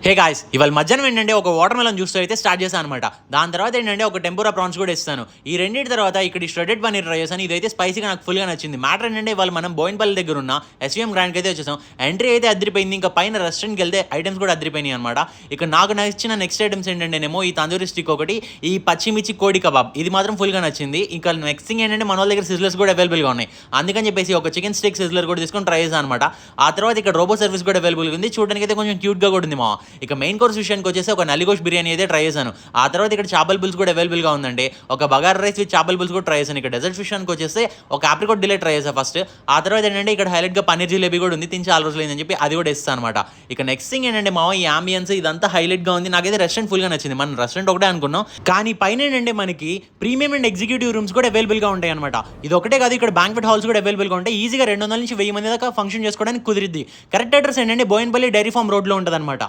Hey guys, ఇవాళ మధ్యాహ్నం ఏంటంటే ఒక వాటర్ మెలన్ జ్యూస్ అయితే స్టార్ట్ చేశాను అనమాట. దాని తర్వాత ఏంటంటే ఒక టెంపూరా ప్రాన్స్ కూడా ఇస్తాను. ఈ రెండింటి తర్వాత ఇక్కడ ష్రెడెడ్ పన్నీర్ ట్రై చేశాను. ఇదైతే స్పైసీగా నాకు ఫుల్గా నచ్చింది. మ్యాటర్ ఏంటంటే ఇవాళ మనం బోయిన్పల్లి దగ్గర ఉన్న ఎస్వీఎం గ్రాండ్కి అయితే వచ్చేసాం. ఎంట్రీ అయితే అదిరిపోయింది. ఇంకా పైన రెస్టారెంట్కి వెళ్తే ఐటమ్స్ కూడా అదిరిపోయినాయి అనమాట. ఇక నాకు నచ్చిన నెక్స్ట్ ఐటమ్స్ ఏంటంటేనేమో ఈ తందూరి స్టిక్ ఒకటి, ఈ పచ్చిమిర్చి కోడి కబాబ్, ఇది మాత్రం ఫుల్గా నచ్చింది. ఇంకా నెక్స్ట్ థింగ్ ఏంటంటే మన వాళ్ళ దగ్గర సిజ్లర్స్ కూడా అవైలబుల్గా ఉన్నాయి. అందుకని చెప్పేసి ఒక చికెన్ స్టిక్ సిజ్లర్ కూడా తీసుకొని ట్రై చేశాను అనమాట. ఆ తర్వాత ఇక్కడ రోబో సర్వీస్ కూడా అవైలబుల్గా ఉంది. చూడడానికి అయితే కొంచెం క్యూట్గా కూడా ఉంది మా. ఇక మెయిన్ కోర్స్ విషయానికి వచ్చేసి ఒక నల్లిగోష్ బిర్యానీ అయితే ట్రై చేశాను. ఆ తర్వాత ఇక్కడ చేపల పులుసు కూడా అవైలబుల్గా ఉందండి. ఒక బగారా రైస్ విత్ చేపల పులుసు కూడా ట్రై చేశాను. ఇక్కడ డెజర్ట్ విషయానికి వచ్చేసి ఒక ఆప్రికాట్ డిలైట్ ట్రై చేశాను ఫస్ట్. ఆ తర్వాత ఏంటంటే ఇక్కడ హైలైట్గా పన్నీర్ జిలేబీ కూడా ఉంది. తిని చాలా రోజులు అయిందని చెప్పి అది కూడా ఇస్తాను అనమాట. ఇక నెక్స్ట్ థింగ్ ఏంటంటే మా ఈ అంబియన్స్ ఇదంతా హైలైట్గా ఉంది. నాకైతే రెస్టారెంట్ ఫుల్గా నచ్చింది. మనం రెస్టారెంట్ ఒకటే అనుకున్నాం, కానీ పైన ఏంటంటే మనకి ప్రీమియం అండ్ ఎగ్జిక్యూటివ్ రూమ్స్ కూడా అవైలబుల్గా ఉంటాయి అనమాట. ఇది ఒకటే కాదు, ఇక్కడ బ్యాంక్వెట్ హాల్స్ కూడా అవైలబుల్గా ఉంటాయి. ఈజీగా 200 నుంచి 1000 మంది దాకా ఫంక్షన్ చేసుకోవడానికి కుదిరిద్ది. కరెక్ట్ అడ్రస్ ఏంటంటే బోయిన్పల్లి డైరీ ఫార్మ్ రోడ్లో ఉంటుంది అనమాట.